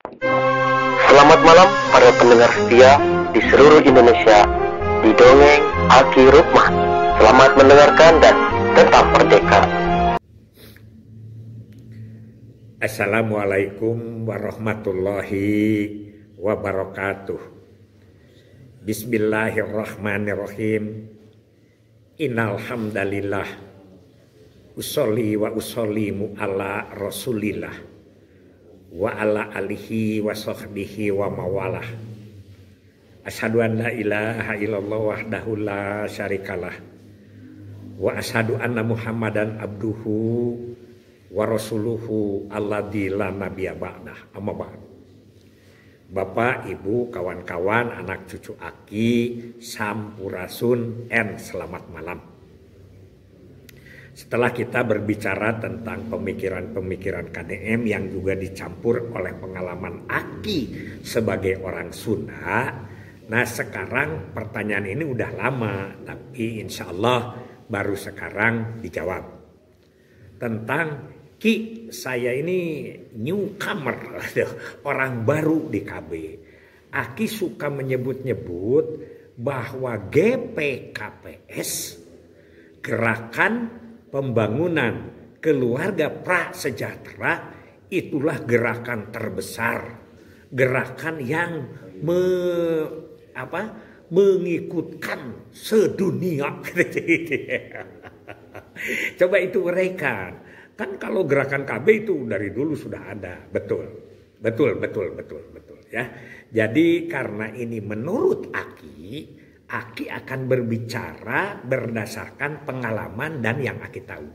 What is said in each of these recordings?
Selamat malam para pendengar setia di seluruh Indonesia di Dongeng Aki Rukman. Selamat mendengarkan dan tetap merdeka. Assalamualaikum warahmatullahi wabarakatuh. Bismillahirrahmanirrahim. Innal hamdalillah usolli wa usollimu ala rasulillah wa ala alihi wa sahbihi wa mawalah. Asyhadu an la ilaha illallah wahdahu la syarikalah wa asyhadu anna Muhammadan abduhu wa rasuluhu alladzi la nabiyya ba'dah. Amma ba'd. Bapak, Ibu, kawan-kawan, anak cucu Aki, sampurasun, selamat malam. Setelah kita berbicara tentang pemikiran-pemikiran KDM yang juga dicampur oleh pengalaman Aki sebagai orang Sunda, nah sekarang pertanyaan ini udah lama, tapi insya Allah baru sekarang dijawab. Tentang Ki, saya ini newcomer, orang baru di KB. Aki suka menyebut-nyebut bahwa GPKPS, Gerakan Pembangunan Keluarga Prasejahtera, itulah gerakan terbesar, gerakan yang mengikutkan sedunia. Coba itu uraikan. Kan kalau gerakan KB itu dari dulu sudah ada, betul ya. Jadi karena ini menurut Aki akan berbicara berdasarkan pengalaman dan yang Aki tahu.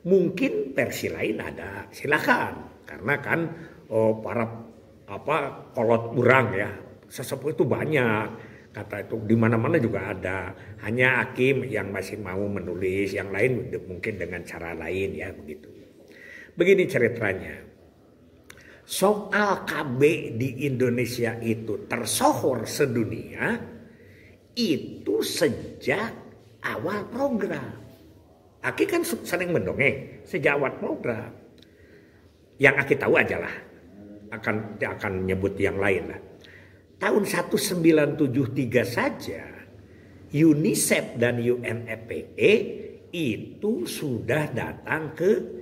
Mungkin versi lain ada, silakan. Karena kan para kolot burang ya, sesepuh itu banyak. Kata itu di mana-mana juga ada. Hanya Aki yang masih mau menulis, yang lain mungkin dengan cara lain ya begitu. Begini ceritanya, soal KB di Indonesia itu tersohor sedunia itu sejak awal program. Aki kan sering mendongeng sejak awal program. Yang Aki tahu aja lah, akan nyebut yang lain lah. Tahun 1973 saja UNICEF dan UNFPA itu sudah datang ke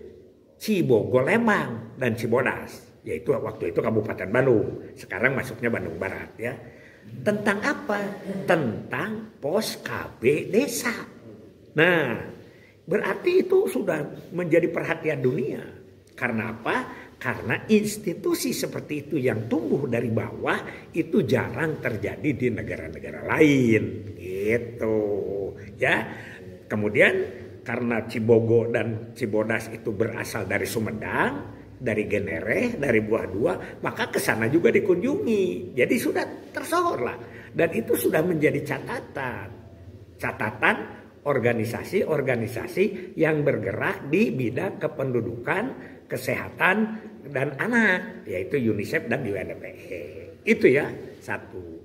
Cibogo, Lembang, dan Cibodas, yaitu waktu itu Kabupaten Bandung. Sekarang masuknya Bandung Barat ya. Tentang apa? Tentang pos KB desa. Nah, berarti itu sudah menjadi perhatian dunia. Karena apa? Karena institusi seperti itu yang tumbuh dari bawah itu jarang terjadi di negara-negara lain, gitu ya. Kemudian karena Cibogo dan Cibodas itu berasal dari Sumedang, dari Genere, dari Buah Dua, maka ke sana juga dikunjungi. Jadi sudah tersohor lah. Dan itu sudah menjadi catatan organisasi-organisasi yang bergerak di bidang kependudukan, kesehatan, dan anak, yaitu UNICEF dan UNFPA. Itu ya, satu.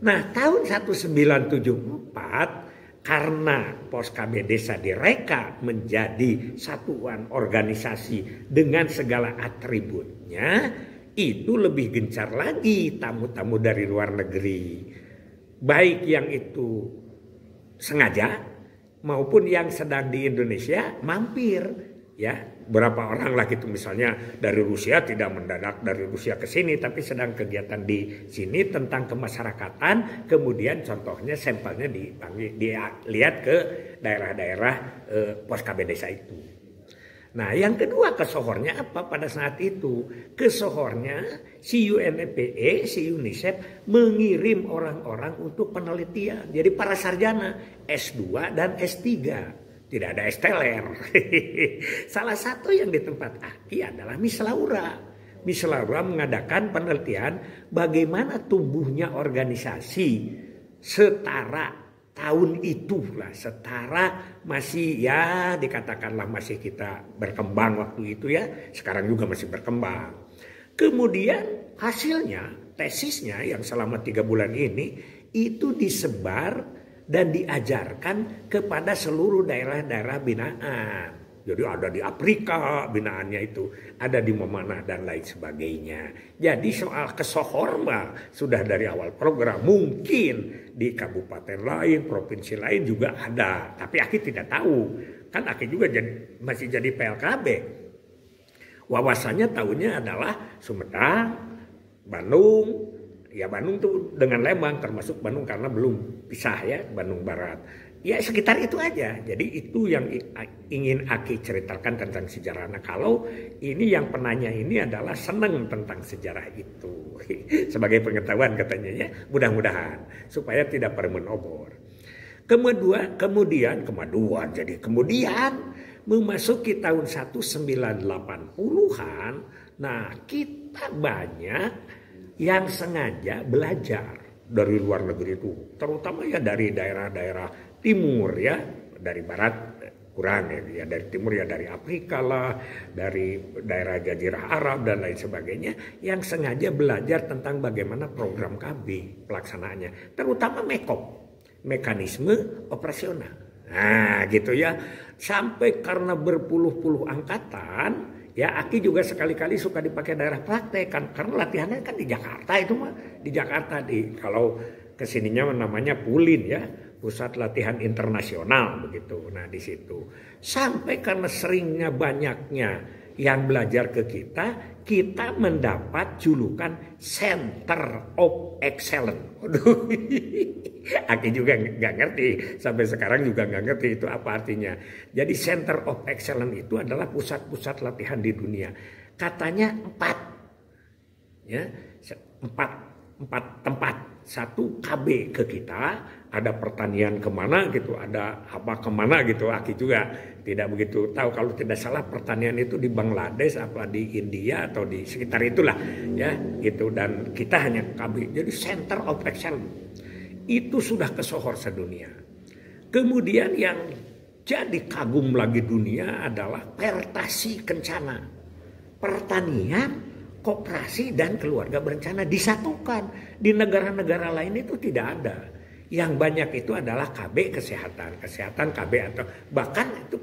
Nah, tahun 1974, karena pos KB desa direka menjadi satuan organisasi dengan segala atributnya, itu lebih gencar lagi tamu-tamu dari luar negeri. Baik yang itu sengaja maupun yang sedang di Indonesia mampir. Ya, berapa orang lah gitu, misalnya dari Rusia tidak mendadak dari Rusia ke sini, tapi sedang kegiatan di sini tentang kemasyarakatan, kemudian contohnya sampelnya dilihat ke daerah-daerah pos KB desa itu. Nah, yang kedua kesohornya apa pada saat itu? Kesohornya si UNFPA, si UNICEF mengirim orang-orang untuk penelitian. Jadi para sarjana S2 dan S3. Tidak ada esteler. Salah satu yang di tempat Aki adalah Miss Laura. Miss Laura mengadakan penelitian bagaimana tumbuhnya organisasi setara tahun itu lah. Setara masih ya dikatakanlah masih kita berkembang waktu itu ya. Sekarang juga masih berkembang. Kemudian hasilnya, tesisnya yang selama 3 bulan ini itu disebar dan diajarkan kepada seluruh daerah-daerah binaan. Jadi ada di Afrika binaannya itu, ada di Memanah dan lain sebagainya. Jadi soal kesohor mah sudah dari awal program, mungkin di kabupaten lain, provinsi lain juga ada, tapi Aki tidak tahu. Kan Aki juga masih jadi PLKB. Wawasannya tahunya adalah Sumedang, Bandung. Ya Bandung tuh dengan Lembang, termasuk Bandung karena belum pisah ya, Bandung Barat. Ya sekitar itu aja. Jadi itu yang ingin Aki ceritakan tentang sejarah. Nah kalau ini yang penanya ini adalah seneng tentang sejarah itu. Sebagai pengetahuan katanya ya, mudah-mudahan. Supaya tidak permen obor. Kemudian memasuki tahun 1980-an, nah kita banyak yang sengaja belajar dari luar negeri itu, terutama ya dari daerah-daerah timur ya, dari barat kurang ya, dari timur ya dari Afrika lah, dari daerah Jazirah Arab dan lain sebagainya, yang sengaja belajar tentang bagaimana program KB pelaksanaannya, terutama mekanisme operasional. Nah gitu ya, sampai karena berpuluh-puluh angkatan ya Aki juga sekali-kali suka dipakai daerah praktek kan, karena latihannya kan di Jakarta itu mah, di Jakarta kalau kesininya namanya PULIN ya, Pusat Latihan Internasional begitu. Nah di situ sampai karena seringnya banyaknya yang belajar ke kita mendapat julukan Center of Excellence. Waduh, Aki juga nggak ngerti, sampai sekarang juga nggak ngerti itu apa artinya. Jadi Center of Excellence itu adalah pusat-pusat latihan di dunia. Katanya 4 tempat. Satu KB ke kita, ada pertanian kemana gitu, ada apa kemana gitu. Aki juga tidak begitu tahu, kalau tidak salah pertanian itu di Bangladesh apa di India atau di sekitar itulah ya gitu. Dan kita hanya KB, jadi Center of Excellence itu sudah kesohor sedunia. Kemudian yang jadi kagum lagi dunia adalah Pertasi Kencana, pertanian, koperasi dan keluarga berencana disatukan. Di negara-negara lain itu tidak ada. Yang banyak itu adalah KB kesehatan KB atau bahkan itu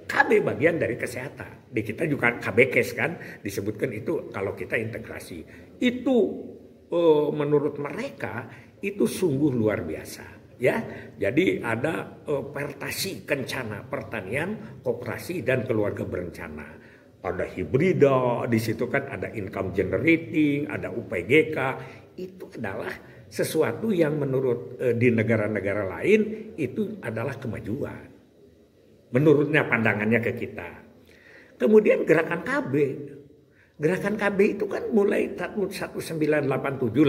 KB bagian dari kesehatan. Di kita juga KB kes kan disebutkan itu kalau kita integrasi. Itu menurut mereka itu sungguh luar biasa. Ya, jadi ada Pertasi Kencana, pertanian, koperasi dan keluarga berencana. Ada hibrida, di situ kan ada income generating, ada UPGK. Itu adalah sesuatu yang menurut di negara-negara lain itu adalah kemajuan. Menurutnya pandangannya ke kita. Kemudian gerakan KB. Gerakan KB itu kan mulai tahun 1987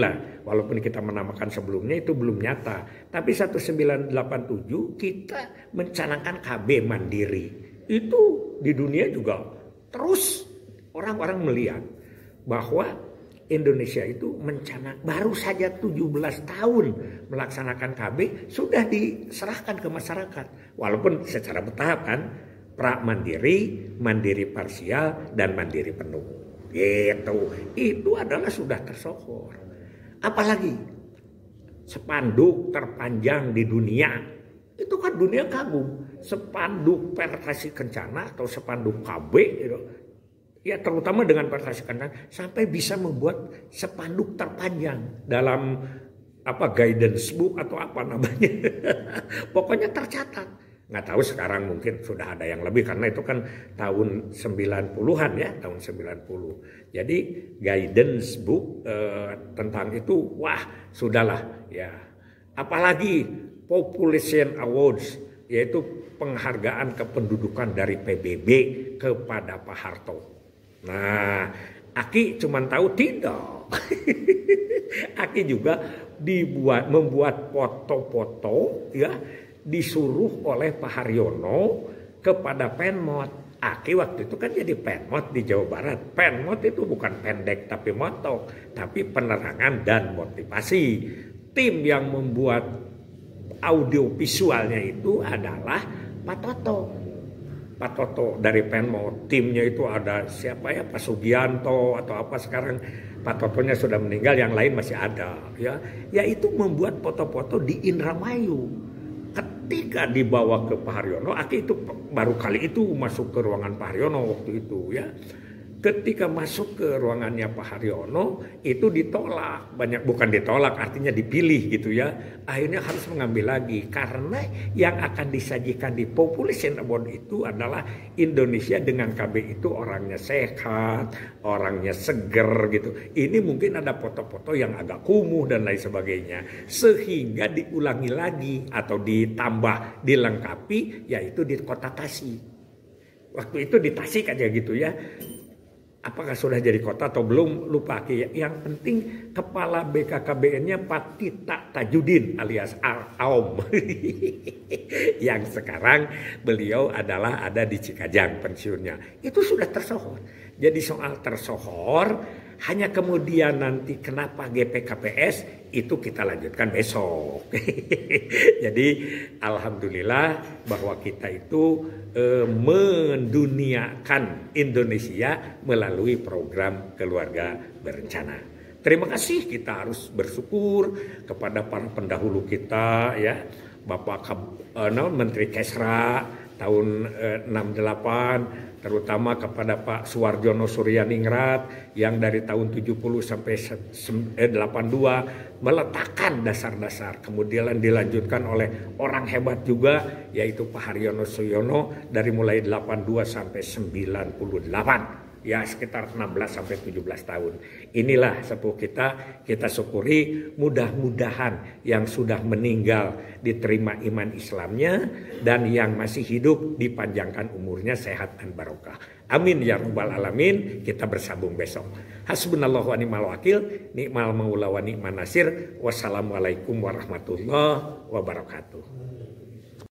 lah. Walaupun kita menamakan sebelumnya itu belum nyata. Tapi 1987 kita mencanangkan KB mandiri. Itu di dunia juga. Terus orang-orang melihat bahwa Indonesia itu baru saja 17 tahun melaksanakan KB sudah diserahkan ke masyarakat. Walaupun secara bertahap kan, pra-mandiri, mandiri parsial, dan mandiri penuh. Gitu. Itu adalah sudah tersohor. Apalagi spanduk terpanjang di dunia. Itu kan dunia kagum. Spanduk Pertasi Kencana atau spanduk KB gitu. Ya terutama dengan Pertasi Kencana sampai bisa membuat spanduk terpanjang dalam guidance book atau apa namanya. Pokoknya tercatat. Nggak tahu sekarang mungkin sudah ada yang lebih karena itu kan tahun 90-an ya, tahun 90. Jadi guidance book tentang itu wah sudahlah ya. Apalagi Population Awards, yaitu penghargaan kependudukan dari PBB kepada Pak Harto. Nah, Aki cuma tahu tidak. Aki juga membuat foto-foto ya, disuruh oleh Pak Haryono kepada Penmot. Aki waktu itu kan jadi Penmot di Jawa Barat. Penmot itu bukan pendek tapi motok, tapi penerangan dan motivasi. Tim yang membuat audio visualnya itu adalah Pak Toto. Pak Toto dari Penmot. Timnya itu ada siapa ya, Pak Sugianto atau apa sekarang. Pak Totonya sudah meninggal, yang lain masih ada ya. Yaitu membuat foto-foto di Indramayu. ketika dibawa ke Pak Haryono, Aki itu baru kali itu masuk ke ruangan Pak Haryono waktu itu ya. Ketika masuk ke ruangannya Pak Haryono itu ditolak, bukan ditolak artinya dipilih gitu ya. Akhirnya harus mengambil lagi karena yang akan disajikan di Population Award itu adalah Indonesia dengan KB itu orangnya sehat, orangnya seger gitu. Ini mungkin ada foto-foto yang agak kumuh dan lain sebagainya, sehingga diulangi lagi atau ditambah, dilengkapi yaitu di kota Tasik. Waktu itu di Tasik aja gitu ya. Apakah sudah jadi kota atau belum lupa. Yang penting kepala BKKBN-nya Pak Tita Tajudin alias Aom. Yang sekarang beliau adalah ada di Cikajang pensiunnya. Itu sudah tersohor. Jadi soal tersohor hanya kemudian nanti kenapa GPKPS itu kita lanjutkan besok. Jadi alhamdulillah bahwa kita itu menduniakan Indonesia melalui program keluarga berencana. Terima kasih, kita harus bersyukur kepada para pendahulu kita ya, Bapak Menteri Kesra tahun 68, terutama kepada Pak Suwarjono Suryaningrat yang dari tahun 70 sampai 82 meletakkan dasar-dasar. Kemudian dilanjutkan oleh orang hebat juga yaitu Pak Haryono Suyono dari mulai 82 sampai 98. Ya sekitar 16 sampai 17 tahun. Inilah sepuh kita syukuri, mudah-mudahan yang sudah meninggal diterima iman Islamnya dan yang masih hidup dipanjangkan umurnya, sehat dan barokah. Amin ya rabbal alamin. Kita bersambung besok. Hasbunallahu wa ni'mal wakil, ni'mal maula wa ni'man nasir. Wassalamualaikum warahmatullahi wabarakatuh.